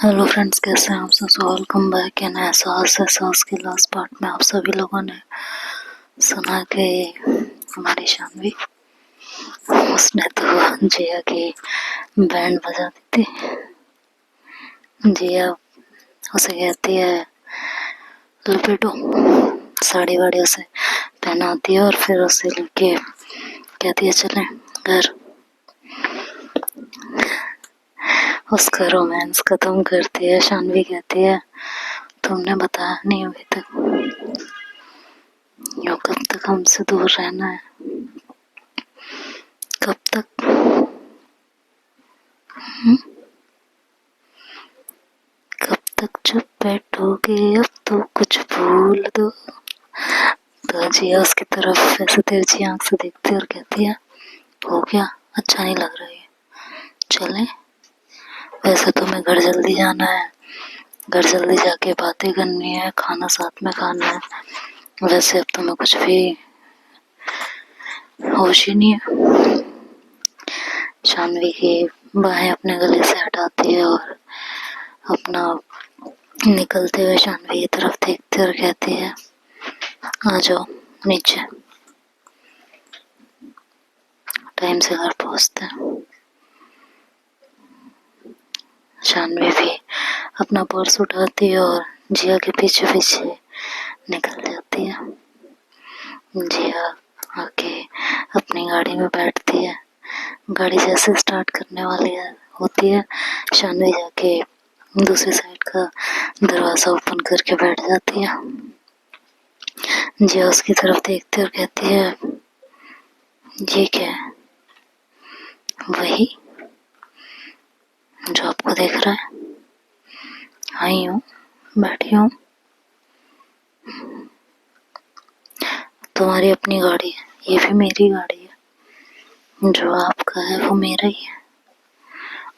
Hello friends, कैसे हैं आप सब। वेलकम बैक इन एहसास के लास्ट पार्ट में आप सभी लोगों ने सुना कि हमारी शानवी, उसने तो जिया की बैंड बजा दी थी। जिया उसे कहती है लपेटो, साड़ी वाड़ी उसे पहनाती है और फिर उसे लेके कहती है चलें घर। उसका रोमांस खत्म करती है। शानवी कहती है तुमने बताया नहीं अभी तक, यो कब तक हमसे दूर रहना है, कब तक। कब तक चुप बैठोगे, अब तो कुछ बोल दो। तो जिया उसकी तरफ ऐसे तिरछी आंख से देखती है और कहती है हो गया, अच्छा नहीं लग रहा है, चलें। वैसे तो मैं घर जल्दी जाना है, घर जल्दी जाके बातें करनी है, खाना साथ में खाना है। वैसे अब तो मैं कुछ भी होश ही नहीं है। शानवी की बाहें अपने गले से हटाती है और अपना निकलते हुए शानवी की तरफ देखती और कहती है आ जाओ नीचे, टाइम से घर पहुंचते हैं। शानवी भी अपना पर्स उठाती है और जिया के पीछे पीछे निकल जाती है। जिया आके अपनी गाड़ी में बैठती है। गाड़ी जैसे स्टार्ट करने वाली होती है, शानवी जाके दूसरी साइड का दरवाजा ओपन करके बैठ जाती है। जिया उसकी तरफ देखती और कहती है ये क्या है, वही जो आपको देख रहा है। आई हूँ, बैठी हूँ, तुम्हारी अपनी गाड़ी है, ये भी मेरी गाड़ी है। जो आपका है वो मेरा ही है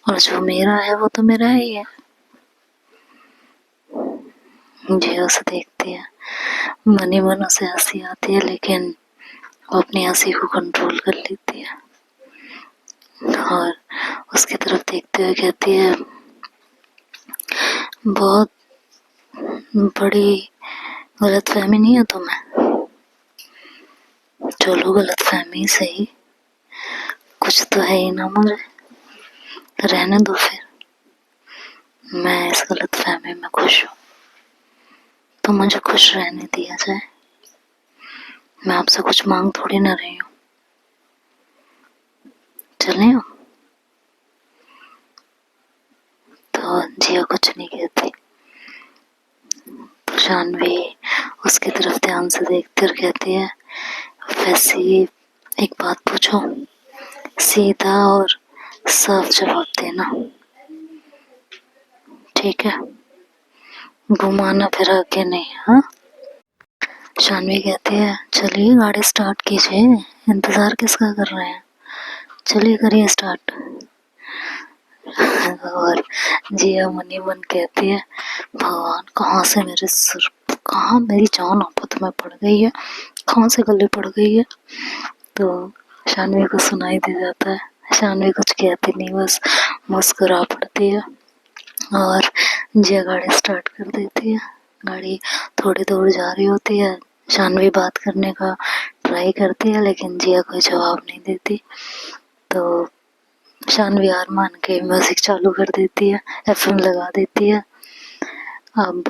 और जो मेरा है वो तो मेरा ही है। जिया उसे देखती है, मन ही मन उसे हंसी आती है, लेकिन वो अपनी हंसी को कंट्रोल कर लेती है और उसकी तरफ देखते हुए कहती है बहुत बड़ी गलतफहमी नहीं है तुम्हें। चलो गलतफहमी सही, कुछ तो है ही ना मुझे, रहने दो फिर। मैं इस गलतफहमी में खुश हूँ, तो मुझे खुश रहने दिया जाए। मैं आपसे कुछ मांग थोड़ी ना रही हूँ, चले हो। तो जिया कुछ नहीं कहती। तो शानवी उसकी तरफ ध्यान से देखती और कहती है वैसे एक बात पूछो, सीधा और साफ जवाब देना, ठीक है, घुमाना फिरा के नहीं। हाँ। शानवी कहती है चलिए गाड़ी स्टार्ट कीजिए, इंतजार किसका कर रहे हैं, चलिए करिए स्टार्ट। और जिया मनी मन कहती है भगवान कहाँ से मेरे सिर, कहाँ मेरी जान आफत में पड़ गई है, कहाँ से गले पड़ गई है। तो शानवी को सुनाई दे जाता है। शानवी कुछ कहती नहीं, बस मुस्कुरा पड़ती है और जिया गाड़ी स्टार्ट कर देती है। गाड़ी थोड़ी दूर जा रही होती है, शानवी बात करने का ट्राई करती है लेकिन जिया कोई जवाब नहीं देती। तो शानवी हार मान के म्यूजिक चालू कर देती है, एफएम लगा देती है। अब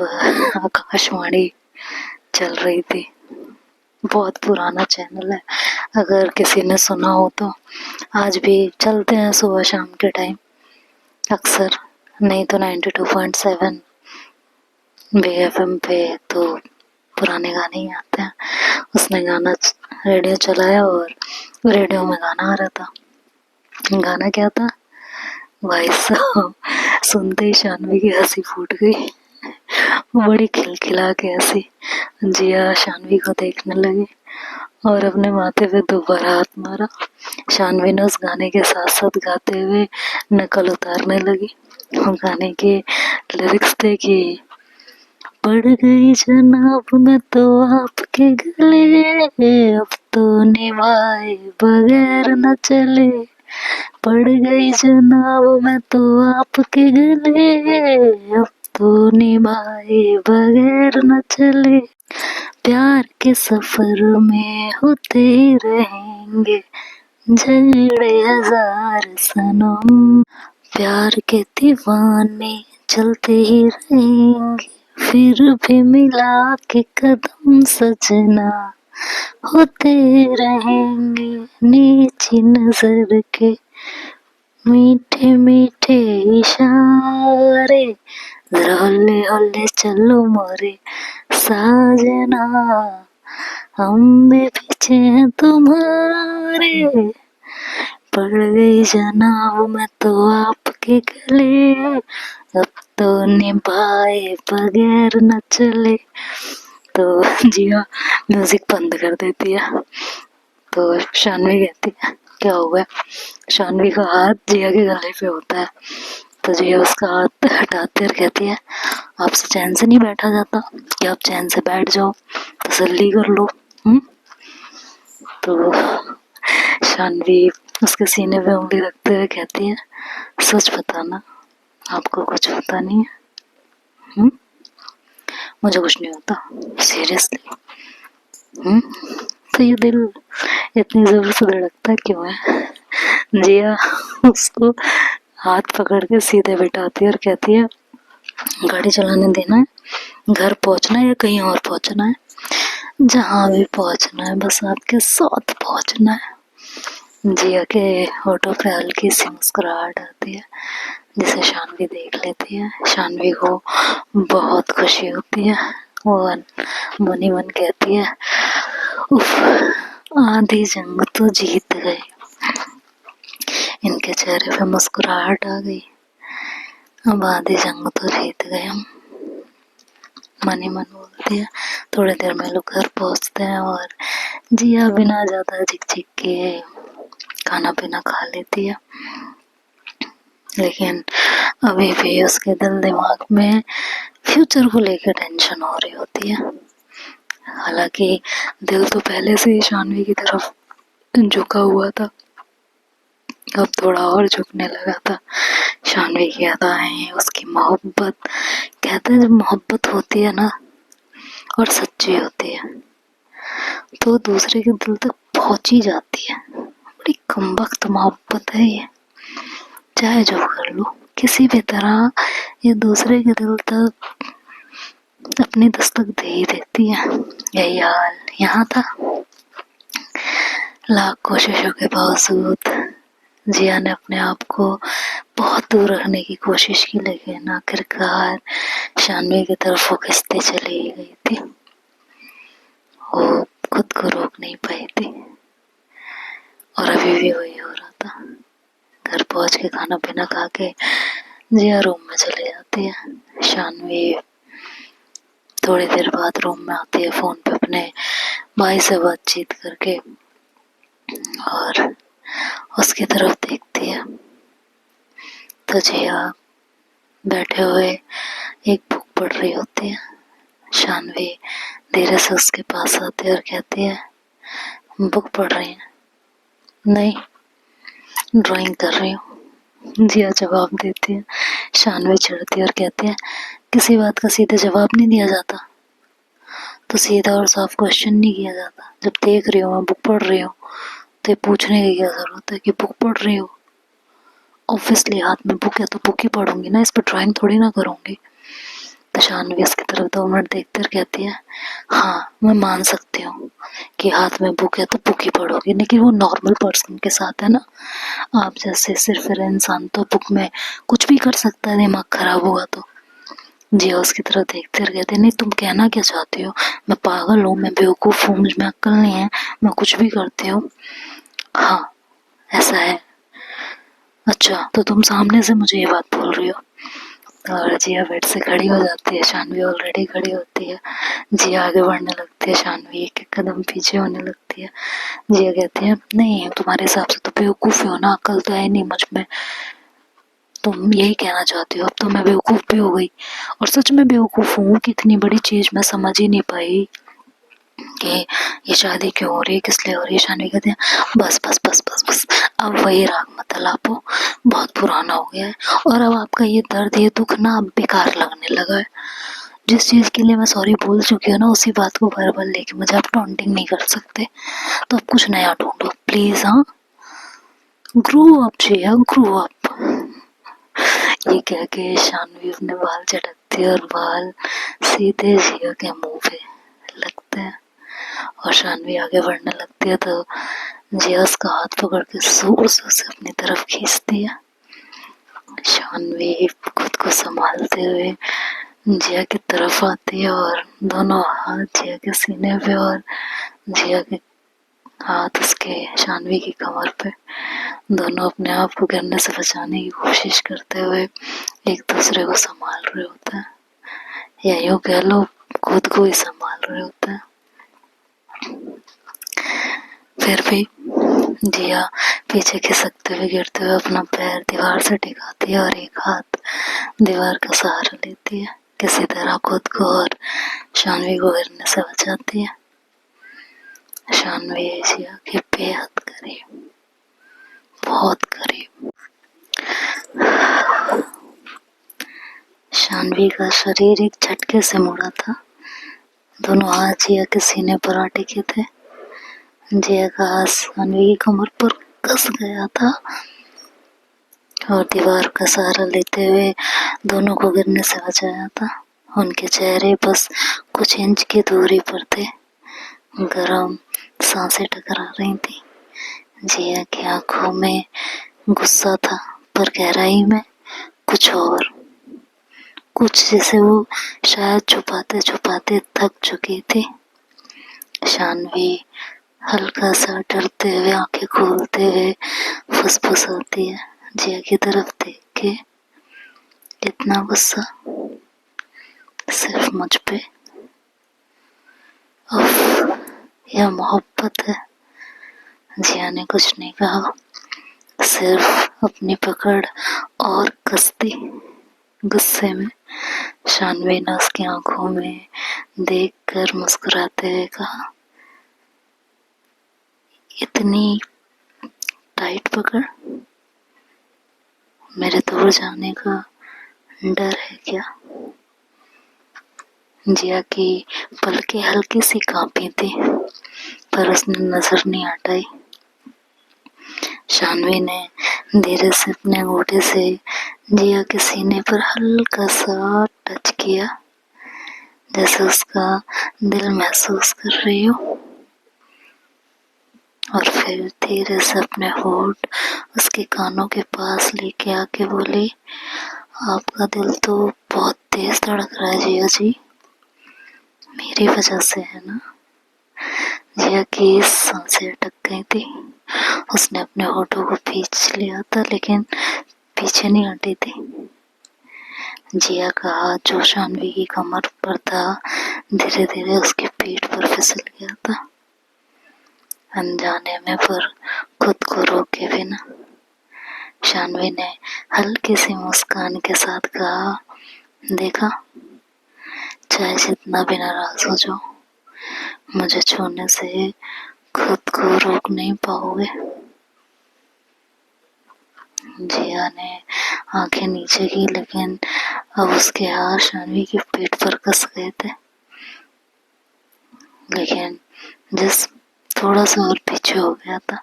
आकाशवाणी चल रही थी, बहुत पुराना चैनल है, अगर किसी ने सुना हो तो आज भी चलते हैं सुबह शाम के टाइम अक्सर, नहीं तो 92.7 BFM पे तो पुराने गाने ही आते हैं। उसने गाना रेडियो चलाया और रेडियो में गाना आ रहा था। गाना क्या था भाई साहब, सुनते ही शानवी की हंसी फूट गई, बड़ी खिलखिला के हंसी। जिया शानवी को देखने लगी और अपने माथे पे दोबारा हाथ मारा। शानवी ने उस गाने के साथ साथ गाते हुए नकल उतारने लगी। और गाने के लिरिक्स थे कि पड़ गई जनाब मैं तो आपके गले, अब तो निभाए बगैर न चले, पड़ गई जनाब मैं तो आपके गले, अब तो निभाए बगैर न चले। प्यार के सफर में होते ही रहेंगे झगड़े हजार सनम, प्यार के दीवाने चलते ही रहेंगे फिर भी मिला के कदम सजना, होते रहेंगे नीची नजर के मीठे मीठे इशारे, जरा हौले हौले चलो मोरे साजना, हम भी पीछे हैं तुम्हारे। पड़ गई जनाब मैं तो आपके गले, अब तो निभाए बगैर न चले। तो जिया म्यूजिक बंद कर देती है। तो शानवी कहती है क्या हुआ है? शानवी का हाथ जिया के गले पे होता है। तो जिया उसका हाथ हटाती और कहती है आपसे चैन से नहीं बैठा जाता कि आप चैन से बैठ जाओ, तसल्ली कर लो। तो शानवी उसके सीने पे उंगली रखते हुए कहती है सच बताना आपको कुछ होता नहीं है? मुझे कुछ नहीं होता सीरियसली। तो ये दिल इतनी जोर से धड़कता क्यों है? जिया उसको हाथ पकड़ के सीधे बिठाती है और कहती है गाड़ी चलाने देना है, घर पहुंचना है या कहीं और पहुंचना है? जहाँ भी पहुंचना है बस आपके साथ पहुंचना है। जिया के होठों पे हल्की सी मुस्कुराहट आती है जिसे शानवी देख लेती है। शानवी को बहुत खुशी होती है। वो मन ही मन कहती है उफ, आधी जंग तो जीत गए। इनके चेहरे पे मुस्कुराहट आ गई, अब आधी जंग तो जीत गए हम, मन ही मन बोलती है। थोड़ी देर में लोग घर पहुंचते हैं और जिया बिना ज्यादा झिकझिक के खाना पीना खा लेती है। लेकिन अभी भी उसके दिल दिमाग में फ्यूचर को लेकर टेंशन हो रही होती है। हालांकि दिल तो पहले से ही शानवी की तरफ झुका हुआ था, अब थोड़ा और झुकने लगा था। शानवी की अदाएं, उसकी मोहब्बत, कहते हैं जब मोहब्बत होती है ना और सच्ची होती है तो दूसरे के दिल तक पहुंच ही जाती है। बड़ी कमबख्त मोहब्बत है ये, चाहे जो कर लो किसी भी तरह ये दूसरे के दिल तक अपनी दस्तक दे ही देती है। यही हाल यहाँ था। लाख कोशिशों के बावजूद जिया ने अपने आप को बहुत दूर रखने की कोशिश की, लेकिन आखिरकार शानवी की तरफ वो खिंचती चली गई थी। वो खुद को रोक नहीं पाई थी और अभी भी वही हो रहा था। घर पहुंच के खाना पीना खा के जिया रूम में चली जाती है। शानवी थोड़ी देर बाद रूम में आती है, फोन पे अपने भाई से बातचीत करके, और उसकी तरफ देखती है तो जिया बैठे हुए एक बुक पढ़ रही होती है। शानवी धीरे से उसके पास आती है और कहती है बुक पढ़ रही है? नहीं, ड्राइंग कर रही हूँ, जिया जवाब देती है। शानवी चिढ़ती है और कहती है किसी बात का सीधे जवाब नहीं दिया जाता, तो सीधा और साफ क्वेश्चन नहीं किया जाता। जब देख रही हो मैं बुक पढ़ रही हूँ तो ये पूछने की क्या जरूरत है कि बुक पढ़ रही हो? ऑब्वियसली हाथ में बुक है तो बुक ही पढ़ूंगी ना, इस पर ड्राइंग थोड़ी ना करूंगी। तो शानवी उसकी तरफ 2 मिनट देखते हुए कहती है हाँ मैं मान सकती हूँ कि हाथ में बुक है तो बुक ही पढ़ोगी, लेकिन वो नॉर्मल पर्सन के साथ है ना, आप जैसे सिर्फ इंसान तो बुक में कुछ भी कर सकता है दिमाग खराब हुआ तो। जिया उसकी तरफ देखते रह गए। नहीं तुम कहना क्या चाहती हो? मैं पागल हूँ, मैं बेवकूफ़ हूँ, मुझ में अक्ल नहीं है, मैं कुछ भी करती हूँ? हाँ ऐसा है। अच्छा तो तुम सामने से मुझे ये बात बोल रही हो? और जिया बेड से खड़ी हो जाती है। शानवी ऑलरेडी खड़ी होती है। जिया आगे बढ़ने लगती है, शानवी एक एक कदम पीछे होने लगती है। जिया कहती है नहीं तुम्हारे हिसाब से तो बेवकूफ़ हो ना, अक्ल तो है नहीं मुझ में। तुम यही कहना चाहती हो अब तो मैं बेवकूफ़ भी हो गई? और सच में बेवकूफ़ हूँ कि इतनी बड़ी चीज़ मैं समझ ही नहीं पाई कि ये शादी क्यों हो रही है, किस लिए हो रही है। शानवी कहती है बस बस बस बस बस, अब वही राग मत लापो, बहुत पुराना हो गया है, और अब आपका ये दर्द, ये दुख ना अब बेकार लगने लगा है। जिस चीज़ के लिए मैं सॉरी बोल चुकी हूँ ना, उसी बात को बार बार लेके मुझे आप टॉन्टिंग नहीं कर सकते, तो अब कुछ नया ढूंढो प्लीज। हाँ, ग्रो अप जिया, ग्रो अप। ये कह के शानवी अपने बाल झटकती है और बाल सीधे जिया के मुंह पे लगते हैं, और शानवी आगे बढ़ने लगती है तो जिया उसका हाथ पकड़ के जोर से उसे अपनी तरफ खींचती है। शानवी खुद को संभालते हुए जिया की तरफ आती है और दोनों हाथ जिया के सीने पे और जिया के हाथ उसके शानवी की कमर पे, दोनों अपने आप को गिरने से बचाने की कोशिश करते हुए एक दूसरे को संभाल रहे होते हैं, या यूं कह लो खुद को ही संभाल रहे होते हैं। फिर भी जिया पीछे खिसकते हुए गिरते हुए अपना पैर दीवार से टिकाती है और एक हाथ दीवार का सहारा लेती है, किसी तरह खुद को और शानवी को गिरने से बचाती है। शानवी जिया के बेहद करीब, बहुत करीब। शानवी का शरीर एक झटके से मुड़ा था, दोनों हाथ जिया के सीने पर आ टिके थे। जिया का हाथ शानवी की कमर पर कस गया था और दीवार का सहारा लेते हुए दोनों को गिरने से बचाया था। उनके चेहरे बस कुछ इंच की दूरी पर थे, गरम सांसें टकरा रही थी। जिया की आंखों में गुस्सा था, पर गहराई में कुछ और, कुछ जैसे वो शायद छुपाते छुपाते थक चुकी थी। शानवी हल्का सा डरते हुए आंखें खोलते हुए फुसफुसाती है जिया की तरफ देख के, इतना गुस्सा सिर्फ मुझ पे, उफ, यह मोहब्बत है। जिया ने कुछ नहीं कहा, सिर्फ अपनी पकड़ और कसती। गुस्से में शानवी ने उसकी आंखों में देखकर मुस्कुराते हुए कहा, इतनी टाइट पकड़, मेरे दूर जाने का डर है क्या? जिया की पलकें हल्की सी कांपी थी, पर उसने नजर नहीं हटाई। शानवी ने धीरे से अपने अंगूठे से जिया के सीने पर हल्का सा टच किया, जैसे उसका दिल महसूस कर रही हो, और फिर धीरे से अपने होठ उसके कानों के पास लेके आके बोली, आपका दिल तो बहुत तेज धड़क रहा है जिया जी, मेरी वजह से है ना? जिया की सांसें अटक गई थी, उसने अपने होठों को खींच लिया था लेकिन पीछे नहीं हटी थी। जिया का हाथ जो शानवी की कमर पर था धीरे धीरे उसकी पीठ पर फिसल गया था, अनजाने में पर खुद को रोके बिना। शानवी ने हल्की सी मुस्कान के साथ कहा, देखा, चाहे जितना भी नाराज हो जाओ, मुझे छूने से खुद को रोक नहीं पाओगे। जिया ने आंखें नीचे की, लेकिन अब उसके हाथ शानवी की पीठ पर कस गए थे, लेकिन जिस थोड़ा सा और पीछे हो गया था।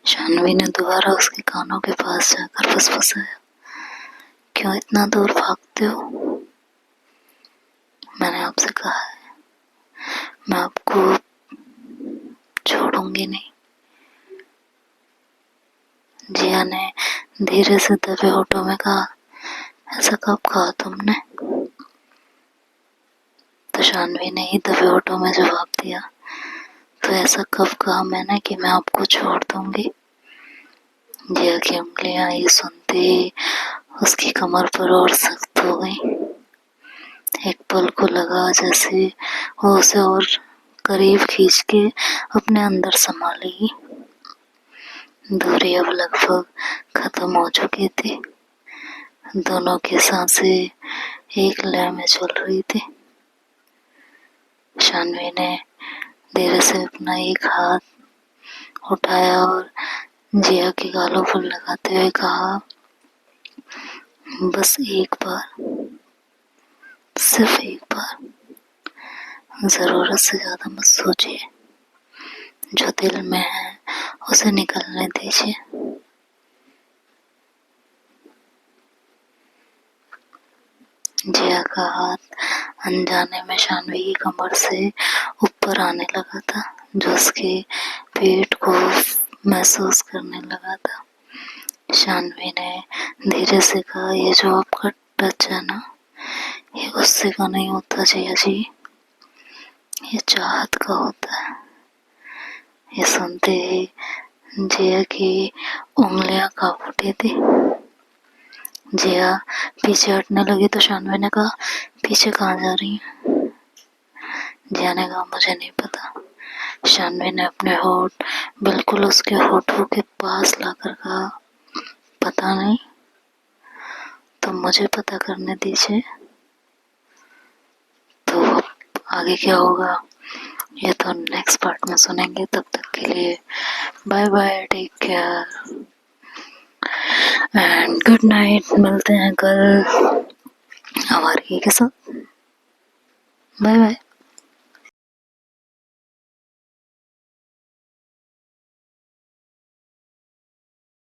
शानवी ने दोबारा उसके कानों के पास जाकर फुसफुसाया, क्यों इतना दूर भागते हो? मैंने आपसे कहा है, मैं आपको छोड़ूंगी नहीं। जिया ने धीरे से दबे होठों में कहा, ऐसा कब कहा तुमने? तो शानवी ने ही दबे होठों में जवाब दिया, तो ऐसा कब कहा मैंने कि मैं आपको छोड़ दूंगी? जिया की उंगलियां ये सुनते ही उसकी कमर पर और सख्त हो गई। एक पल को लगा जैसे वो उसे और करीब खींच के अपने अंदर समा लेगी। दूरी अब लगभग खत्म हो चुकी थी, दोनों की सांसें एक लय में चल रही थी। शानवी ने धीरे से अपना एक हाथ उठाया और जिया के गालों पर लगाते हुए कहा, बस एक बार, सिर्फ एक बार, जरूरत से ज्यादा मत सोचिए, जो दिल में है उसे निकलने दीजिए। जिया का हाथ अनजाने में शानवी की कमर से ऊपर आने लगा था, जो उसके पेट को महसूस करने लगा था। शानवी ने धीरे से कहा, ये जो आपका टच है ना, ये गुस्से का नहीं होता जिया जी, ये चाहत का होता है। ये सुनते ही जिया की उंगलियां कांप उठी थी। जिया पीछे हटने लगी तो शानवी ने कहा, पीछे कहाँ जा रही है? जिया ने कहा, मुझे नहीं पता। शानवी ने अपने होठ बिल्कुल उसके होठों के पास लाकर कहा, पता नहीं, तो मुझे पता करने दीजिए। तो अब आगे क्या होगा ये तो नेक्स्ट पार्ट में सुनेंगे। तब तक के लिए bye bye, take care and good night. मिलते हैं कल हमारे के साथ। Bye bye.